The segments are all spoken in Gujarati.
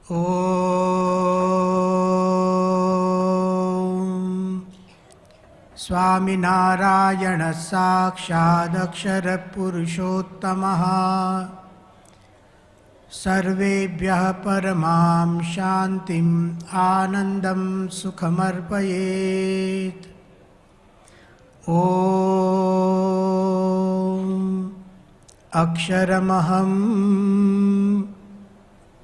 ઓમ સ્વામિનારાયણ સાક્ષાદક્ષર પુરુષોત્તમઃ સર્વેભ્યઃ પરમાં શાંતિમ આનંદમ સુખમર્પયેત. ઓમ અક્ષરમહં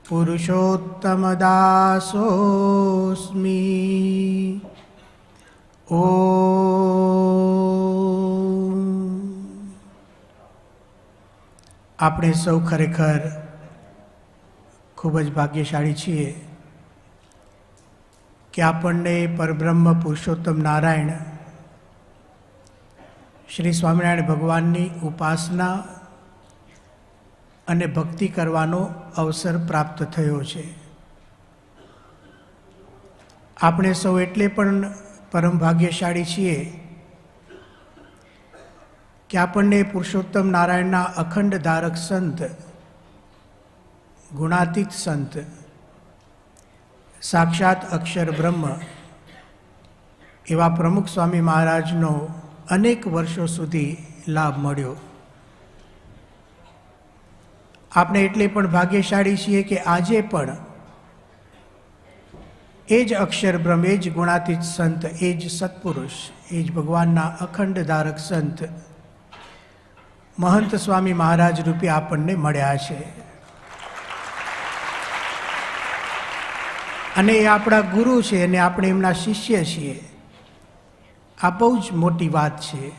પુરુષોત્તમદાસોસ્મિ. ઓમ. આપણે સૌ ખરેખર ખૂબ જ ભાગ્યશાળી છીએ કે આપણને પરબ્રહ્મ પુરુષોત્તમ નારાયણ શ્રી સ્વામિનારાયણ ભગવાનની ઉપાસના અને ભક્તિ કરવાનો અવસર પ્રાપ્ત થયો છે. આપણે સૌ એટલે પણ પરમ ભાગ્યશાળી છીએ કે આપણને પુરુષોત્તમ નારાયણના અખંડ ધારક સંત, ગુણાતીત સંત, સાક્ષાત અક્ષર બ્રહ્મ એવા પ્રમુખ સ્વામી મહારાજનો અનેક વર્ષો સુધી લાભ મળ્યો. આપણે એટલે પણ ભાગ્યશાળી છીએ કે આજે પણ એ જ અક્ષર બ્રહ્મ, એ જ ગુણાતીત સંત, એ જ સત્પુરુષ, એ જ ભગવાનના અખંડ ધારક સંત મહંત સ્વામી મહારાજ રૂપે આપણને મળ્યા છે. અને એ આપણા ગુરુ છે અને આપણે એમના શિષ્ય છીએ. આ બહુ જ મોટી વાત છે.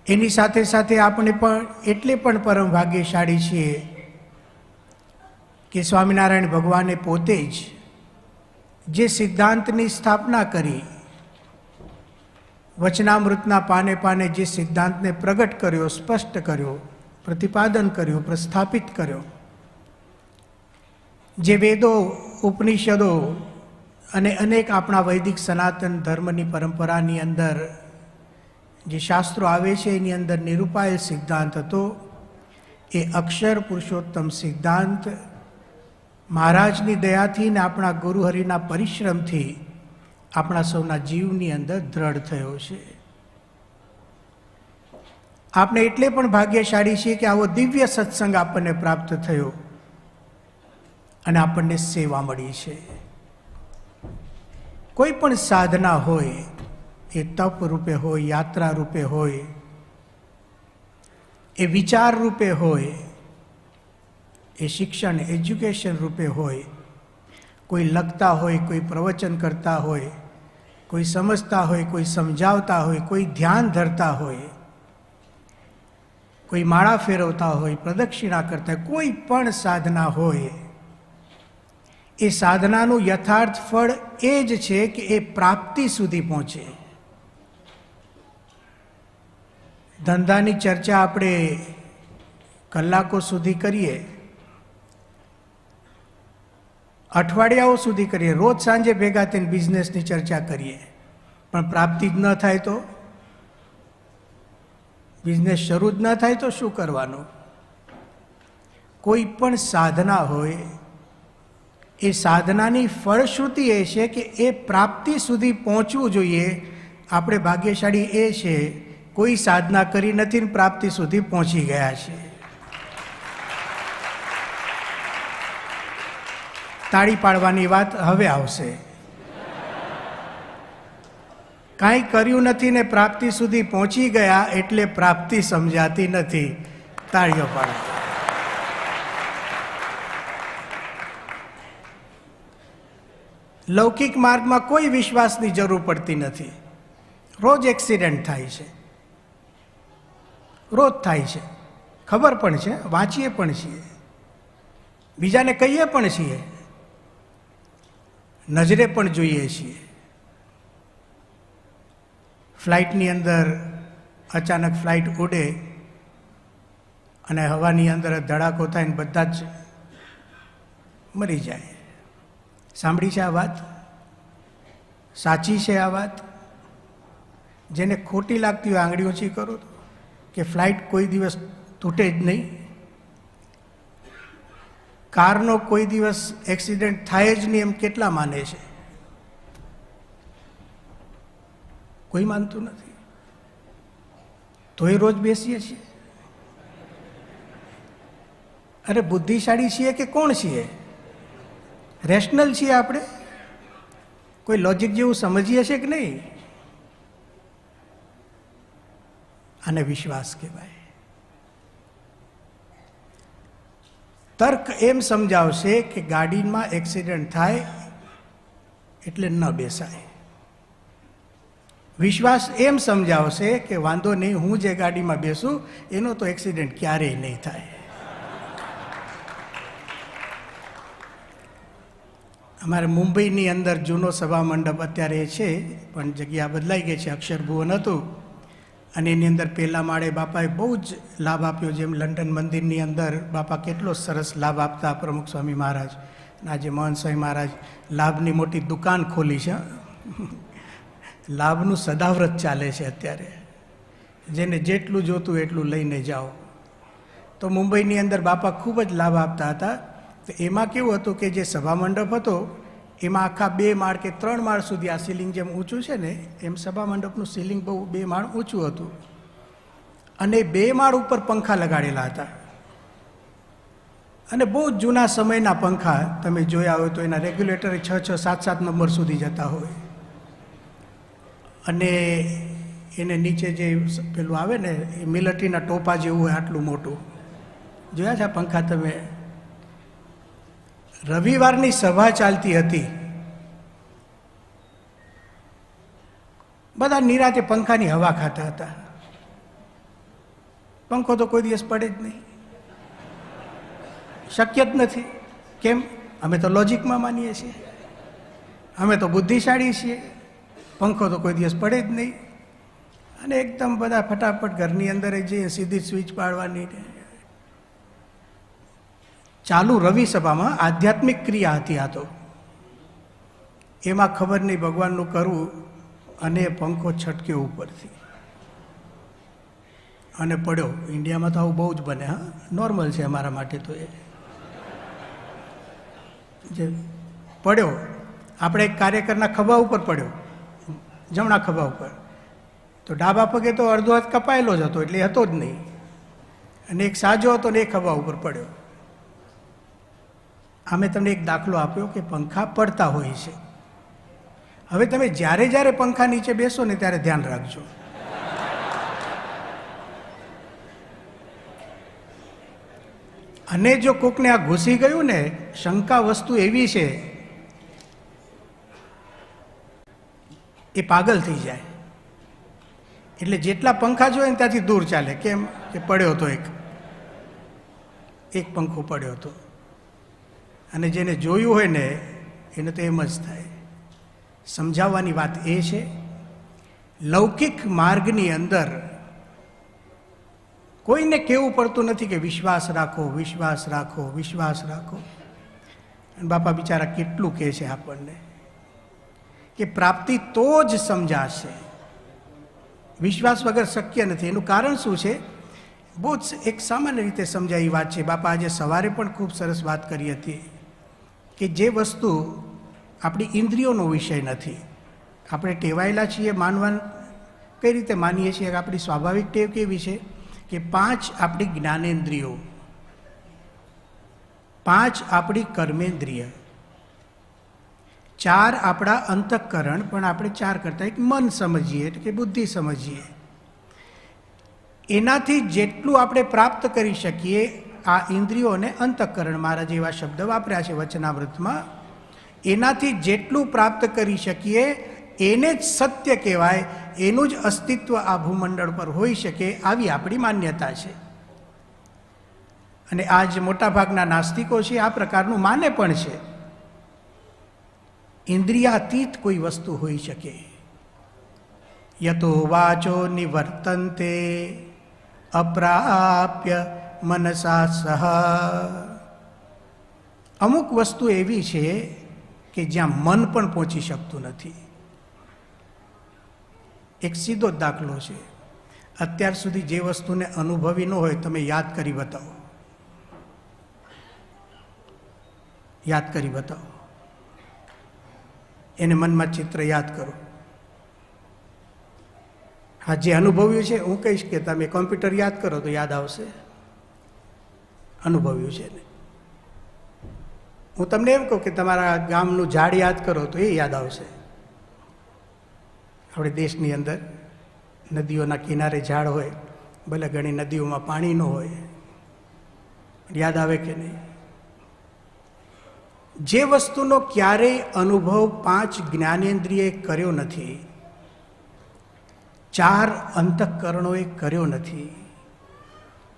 એની સાથે સાથે આપણે પણ એટલે પણ પરમ ભાગ્યશાળી છીએ કે સ્વામિનારાયણ ભગવાને પોતે જ જે સિદ્ધાંતની સ્થાપના કરી, વચનામૃતના પાને પાને જે સિદ્ધાંતને પ્રગટ કર્યો, સ્પષ્ટ કર્યો, પ્રતિપાદન કર્યું, પ્રસ્થાપિત કર્યો, જે વેદો, ઉપનિષદો અને અનેક આપણા વૈદિક સનાતન ધર્મની પરંપરાની અંદર જે શાસ્ત્રો આવે છે એની અંદર નિરૂપાયેલ સિદ્ધાંત હતો, એ અક્ષર પુરુષોત્તમ સિદ્ધાંત મહારાજની દયાથી ને આપણા ગુરુહરિના પરિશ્રમથી આપણા સૌના જીવની અંદર દ્રઢ થયો છે. આપણે એટલે પણ ભાગ્યશાળી છીએ કે આવો દિવ્ય સત્સંગ આપણને પ્રાપ્ત થયો અને આપણને સેવા મળી છે. કોઈ પણ સાધના હોય, એ તપ રૂપે હોય, યાત્રા રૂપે હોય, એ વિચાર રૂપે હોય, એ શિક્ષણ, એજ્યુકેશન રૂપે હોય, કોઈ લખતા હોય, કોઈ પ્રવચન કરતા હોય, કોઈ સમજતા હોય, કોઈ સમજાવતા હોય, કોઈ ધ્યાન ધરતા હોય, કોઈ માળા ફેરવતા હોય, પ્રદક્ષિણા કરતા હોય, કોઈ પણ સાધના હોય, એ સાધનાનું યથાર્થ ફળ એ જ છે કે એ પ્રાપ્તિ સુધી પહોંચે. ધંધાની ચર્ચા આપણે કલાકો સુધી કરીએ, અઠવાડિયાઓ સુધી કરીએ, રોજ સાંજે ભેગા થઈને બિઝનેસની ચર્ચા કરીએ, પણ પ્રાપ્તિ જ ન થાય તો, બિઝનેસ શરૂ જ ન થાય તો શું કરવાનું? કોઈ પણ સાધના હોય, એ સાધનાની ફળશ્રુતિ એ છે કે એ પ્રાપ્તિ સુધી પહોંચવું જોઈએ. આપણે ભાગ્યશાળી એ છે કોઈ સાધના કરી નથી ને પ્રાપ્તિ સુધી પહોંચી ગયા છે. તાળી પાડવાની વાત હવે આવશે. કાંઈ કર્યું નથી ને પ્રાપ્તિ સુધી પહોંચી ગયા એટલે પ્રાપ્તિ સમજાતી નથી. તાળીઓ પાડો. લૌકિક માર્ગમાં કોઈ વિશ્વાસની જરૂર પડતી નથી. રોજ એક્સિડન્ટ થાય છે, રોજ થાય છે, ખબર પણ છે, વાંચીએ પણ છીએ, બીજાને કહીએ પણ છીએ, નજરે પણ જોઈએ છીએ. ફ્લાઇટની અંદર અચાનક ફ્લાઇટ ઉડે અને હવાની અંદર ધડાકો થાય ને બધા જ મરી જાય. સાંભળી છે આ વાત? સાચી છે આ વાત? જેને ખોટી લાગતી હોય આંગળી ઊંચી કરો કે ફ્લાઇટ કોઈ દિવસ તૂટે જ નહીં. કારનો કોઈ દિવસ એક્સિડન્ટ થાય જ નહીં એમ કેટલા માને છે? કોઈ માનતું નથી. તોય રોજ બેસીએ છીએ. અરે બુદ્ધિશાળી છીએ કે કોણ છીએ? રેશનલ છીએ આપણે? કોઈ લોજિક જેવું સમજીએ છીએ કે નહીં? આને વિશ્વાસ કહેવાય. તર્ક એમ સમજાવશે કે ગાડીમાં એક્સિડન્ટ થાય એટલે ન બેસાય. વિશ્વાસ એમ સમજાવશે કે વાંધો નહીં, હું જે ગાડીમાં બેસું એનો તો એક્સિડન્ટ ક્યારેય નહીં થાય. અમારે મુંબઈની અંદર જૂનો સભા મંડપ અત્યારે છે, પણ જગ્યા બદલાઈ ગઈ છે. અક્ષરભુવન હતું અને એની અંદર પહેલા માળે બાપાએ બહુ જ લાભ આપ્યો. જેમ લંડન મંદિરની અંદર બાપા કેટલો સરસ લાભ આપતા પ્રમુખ સ્વામી મહારાજ, આજે મહંત સ્વામી મહારાજ લાભની મોટી દુકાન ખોલી છે. લાભનું સદાવ્રત ચાલે છે અત્યારે. જેને જેટલું જોતું એટલું લઈને જાઓ. તો મુંબઈની અંદર બાપા ખૂબ જ લાભ આપતા હતા. તો એમાં કેવું હતું કે જે સભા મંડપ હતો એમાં આખા 2 માળ કે 3 માળ સુધી આ સીલિંગ જેમ ઊંચું છે ને એમ સભા મંડપનું સીલિંગ બહુ 2 માળ ઊંચું હતું. અને 2 માળ ઉપર પંખા લગાડેલા હતા. અને બહુ જૂના સમયના પંખા તમે જોયા હોય તો એના રેગ્યુલેટર 6, 7 નંબર સુધી જતા હોય. અને એને નીચે જે પેલું આવે ને એ મિલિટરીના ટોપા જેવું હોય આટલું મોટું. જોયા છે આ પંખા તમે? રવિવારની સભા ચાલતી હતી, બધા નિરાતે પંખાની હવા ખાતા હતા. પંખો તો કોઈ દિવસ પડે જ નહીં, શક્ય જ નથી. કેમ? અમે તો લોજિકમાં માનીએ છીએ, અમે તો બુદ્ધિશાળી છીએ. પંખો તો કોઈ દિવસ પડે જ નહીં. અને એકદમ બધા ફટાફટ ઘરની અંદર જઈએ, સીધી સ્વિચ પાડવાની. ચાલુ રવિ સભામાં આધ્યાત્મિક ક્રિયા હતી આ તો. એમાં ખબર નહીં ભગવાનનું કરવું અને પંખો છટક્યો ઉપરથી અને પડ્યો. ઇન્ડિયામાં તો આવું બહુ જ બને. હા, નોર્મલ છે અમારા માટે તો. એ જે પડ્યો આપણે એક કાર્યકરના ખભા ઉપર પડ્યો, જમણા ખભા ઉપર. તો ડાબા પગે તો અડધો હાથ કપાયેલો જ હતો એટલે હતો જ નહીં. અને એક સાજો હતો ને એ ખભા ઉપર પડ્યો. અમે તમને એક દાખલો આપ્યો કે પંખા પડતા હોય છે. હવે તમે જ્યારે જ્યારે પંખા નીચે બેસો ને ત્યારે ધ્યાન રાખજો. અને જો કોકને આ ઘૂસી ગયું ને, શંકા વસ્તુ એવી છે એ પાગલ થઈ જાય. એટલે જેટલા પંખા જોઈએ ને ત્યાંથી દૂર ચાલે. કેમ કે પડ્યો હતો એક પંખો પડ્યો હતો. અને જેને જોયું હોય ને એને તો એમ જ થાય. સમજાવવાની વાત એ છે, લૌકિક માર્ગની અંદર કોઈને કહેવું પડતું નથી કે વિશ્વાસ રાખો, વિશ્વાસ રાખો, વિશ્વાસ રાખો. અને બાપા બિચારા કેટલું કહે છે આપણને કે પ્રાપ્તિ તો જ સમજાશે, વિશ્વાસ વગર શક્ય નથી. એનું કારણ શું છે? બહુ જ એક સામાન્ય રીતે સમજાવી વાત છે. બાપા આજે સવારે પણ ખૂબ સરસ વાત કરી હતી કે જે વસ્તુ આપણી ઇન્દ્રિયોનો વિષય નથી, આપણે ટેવાયેલા છીએ માનવા. કઈ રીતે માનીએ છીએ? આપણી સ્વાભાવિક ટેવ કેવી છે કે 5 આપણી જ્ઞાનેન્દ્રિયો, 5 આપણી કર્મેન્દ્રિય, 4 આપણા અંતઃકરણ, પણ આપણે 4 કરતાં એક મન સમજીએ એટલે કે બુદ્ધિ સમજીએ. એનાથી જેટલું આપણે પ્રાપ્ત કરી શકીએ આ ઇન્દ્રિયોને અંતઃકરણ, મારા જેવા શબ્દ વાપર્યા છે વચનામૃતમાં, એનાથી જેટલું પ્રાપ્ત કરી શકીએ એને જ સત્ય કહેવાય. એનું જ અસ્તિત્વ આ ભૂમંડળ પર હોઈ શકે, આવી આપણી માન્યતા છે. અને આજ મોટાભાગના નાસ્તિકો છે આ પ્રકારનું માને પણ છે. ઇન્દ્રિયાતીત કોઈ વસ્તુ હોઈ શકે. યતો વાચો નિવર્તન્તે અપ્રાપ્ય મનસા સહ. અમુક વસ્તુ એવી છે કે જ્યાં મન પણ પહોંચી શકતું નથી. એક સીધો જ દાખલો છે. અત્યાર સુધી જે વસ્તુને અનુભવી ન હોય તમે યાદ કરી બતાવો. યાદ કરી બતાવો. એને મનમાં ચિત્ર યાદ કરો. હા, જે અનુભવ્યું છે હું કહીશ કે તમે કોમ્પ્યુટર યાદ કરો તો યાદ આવશે. અનુભવ્યું છે ને. હું તમને એમ કહું કે તમારા ગામનું ઝાડ યાદ કરો તો એ યાદ આવશે. આપણે દેશની અંદર નદીઓના કિનારે ઝાડ હોય, ભલે ઘણી નદીઓમાં પાણી ન હોય, યાદ આવે કે નહીં? જે વસ્તુનો ક્યારેય અનુભવ 5 જ્ઞાનેન્દ્રિયે કર્યો નથી, 4 અંતઃકરણોએ કર્યો નથી,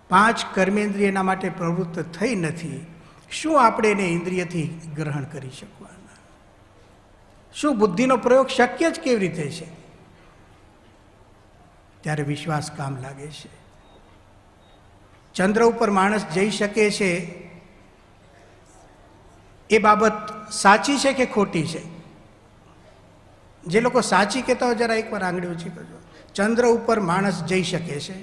5 કર્મેન્દ્રિયના માટે પ્રવૃત્ત થઈ નથી, શું આપણે એને ઇન્દ્રિયથી ગ્રહણ કરી શકવાના? શું બુદ્ધિનો પ્રયોગ શક્ય જ કેવી રીતે છે? ત્યારે વિશ્વાસ કામ લાગે છે. ચંદ્ર ઉપર માણસ જઈ શકે છે એ બાબત સાચી છે કે ખોટી છે? જે લોકો સાચી કહેતા હોય જરા એકવાર આંગળી ઊંચી કરજો. ચંદ્ર ઉપર માણસ જઈ શકે છે?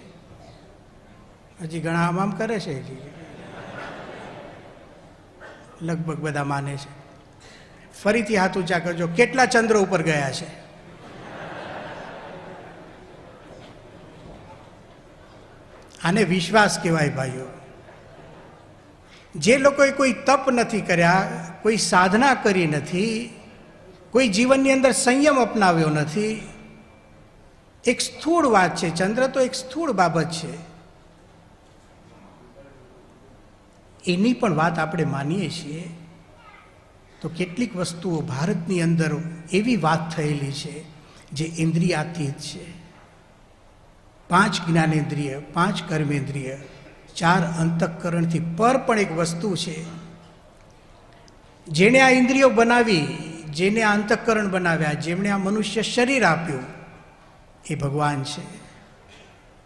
હજી ઘણા આમ કરે છે. લગભગ બધા માને છે. ફરીથી હાથ ઊંચા કરજો. કેટલા ચંદ્ર ઉપર ગયા છે? આને વિશ્વાસ કહેવાય ભાઈઓ. જે લોકોએ કોઈ તપ નથી કર્યા, કોઈ સાધના કરી નથી, કોઈ જીવનની અંદર સંયમ અપનાવ્યો નથી, એક સ્થૂળ વાત છે. ચંદ્ર તો એક સ્થૂળ બાબત છે. એની પણ વાત આપણે માનીએ છીએ તો કેટલીક વસ્તુઓ ભારતની અંદર એવી વાત થયેલી છે જે ઇન્દ્રિયાતીત છે. 5 જ્ઞાનેન્દ્રિય, 5 કર્મેન્દ્રિય, 4 અંતઃકરણથી પર પણ એક વસ્તુ છે. જેણે આ ઇન્દ્રિયો બનાવી, જેને આ અંતઃકરણ બનાવ્યા, જેમણે આ મનુષ્ય શરીર આપ્યું, એ ભગવાન છે.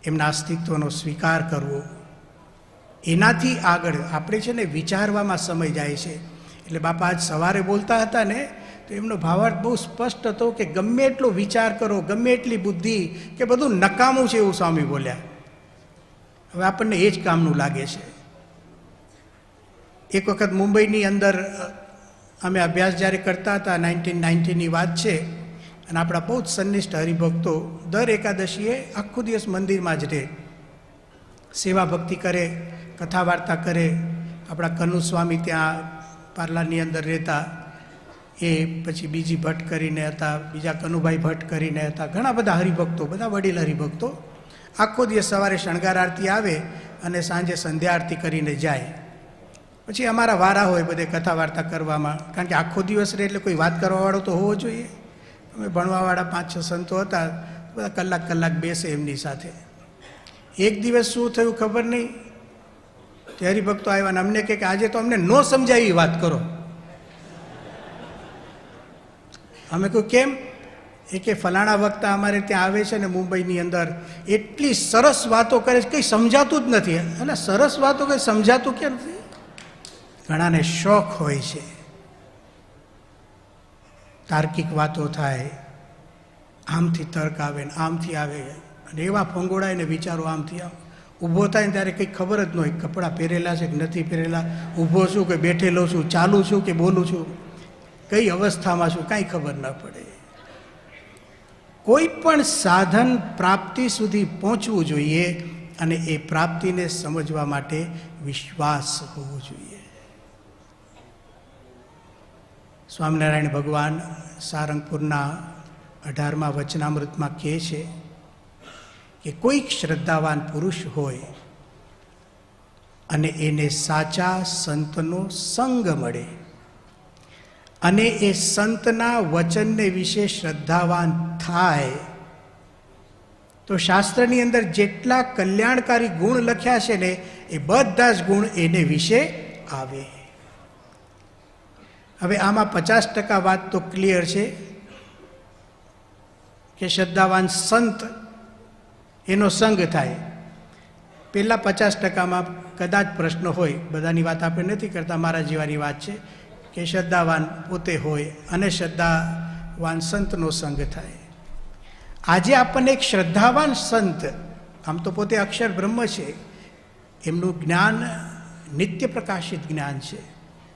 એમના અસ્તિત્વનો સ્વીકાર કરવો, એનાથી આગળ આપણે છે ને વિચારવામાં સમય જાય છે. એટલે બાપા આજ સવારે બોલતા હતા ને તો એમનો ભાવાર્થ બહુ સ્પષ્ટ હતો કે ગમે એટલો વિચાર કરો, ગમે એટલી બુદ્ધિ, કે બધું નકામું છે એવું સ્વામી બોલ્યા. હવે આપણને એ જ કામનું લાગે છે. એક વખત મુંબઈની અંદર અમે અભ્યાસ જ્યારે કરતા હતા, 1990ની વાત છે, અને આપણા બહુ જ સન્નિષ્ઠ હરિભક્તો દર એકાદશીએ આખો દિવસ મંદિરમાં જ રહે, સેવા ભક્તિ કરે, કથા વાર્તા કરે. આપણા કનુ સ્વામી ત્યાં પાર્લાની અંદર રહેતા, એ પછી બીજી ભટ્ટ કરીને હતા, બીજા કનુભાઈ ભટ્ટ કરીને હતા, ઘણા બધા હરિભક્તો, બધા વડીલ હરિભક્તો આખો દિવસ સવારે શણગાર આરતી આવે અને સાંજે સંધ્યા આરતી કરીને જાય. પછી અમારા વારા હોય બધે કથા વાર્તા કરવામાં, કારણ કે આખો દિવસ રહે એટલે કોઈ વાત કરવાવાળો તો હોવો જોઈએ. અમે ભણવાવાળા 5-6 સંતો હતા, બધા કલાક બેસે એમની સાથે. એક દિવસ શું થયું ખબર નહીં, તે હરિભક્તો આવ્યા ને અમને કે આજે તો અમને ન સમજાય એવી વાત કરો. અમે કહ્યું કેમ? એ કે ફલાણા વક્તા અમારે ત્યાં આવે છે ને મુંબઈની અંદર, એટલી સરસ વાતો કરે છે, કંઈ સમજાતું જ નથી. એટલે સરસ વાતો કંઈ સમજાતું કેમ નથી? ઘણાને શોખ હોય છે, તાર્કિક વાતો થાય, આમથી તર્ક આવે ને આમથી આવે, અને એવા ફંગોળાય ને વિચારો આમથી આમ. ઊભો થાય ને ત્યારે કંઈ ખબર જ ન હોય, કપડાં પહેરેલા છે કે નથી પહેરેલા, ઊભો છું કે બેઠેલો છું, ચાલું છું કે બોલું છું, કઈ અવસ્થામાં છું, કાંઈ ખબર ન પડે. કોઈ પણ સાધન પ્રાપ્તિ સુધી પહોંચવું જોઈએ, અને એ પ્રાપ્તિને સમજવા માટે વિશ્વાસ હોવો જોઈએ. સ્વામિનારાયણ ભગવાન સારંગપુરના 18મા વચનામૃતમાં કહે છે કે કોઈક શ્રદ્ધાવાન પુરુષ હોય અને એને સાચા સંતનો સંગ મળે, અને એ સંતના વચનને વિશે શ્રદ્ધાવાન થાય, તો શાસ્ત્રની અંદર જેટલા કલ્યાણકારી ગુણ લખ્યા છે ને એ બધા જ ગુણ એને વિશે આવે. હવે આમાં 50% વાત તો ક્લિયર છે કે શ્રદ્ધાવાન સંત એનો સંગ થાય. પહેલા 50%માં કદાચ પ્રશ્ન હોય, બધાની વાત આપણે નથી કરતા, મારા જેવાની વાત છે કે શ્રદ્ધાવાન પોતે હોય અને શ્રદ્ધાવાન સંતનો સંગ થાય. આજે આપણને એક શ્રદ્ધાવાન સંત, આમ તો પોતે અક્ષર બ્રહ્મ છે, એમનું જ્ઞાન નિત્ય પ્રકાશિત જ્ઞાન છે,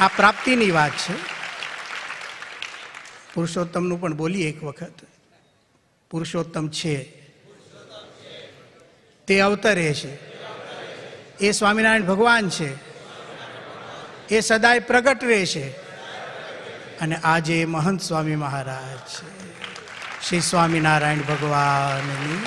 આ પ્રાપ્તિની વાત છે. પુરુષોત્તમનું પણ બોલીએ એક વખત. પુરુષોત્તમ છે તે અવતરે છે, એ સ્વામિનારાયણ ભગવાન છે, એ સદાય પ્રગટ રહે છે, અને આજે મહંત સ્વામી મહારાજ છે. શ્રી સ્વામિનારાયણ ભગવાનની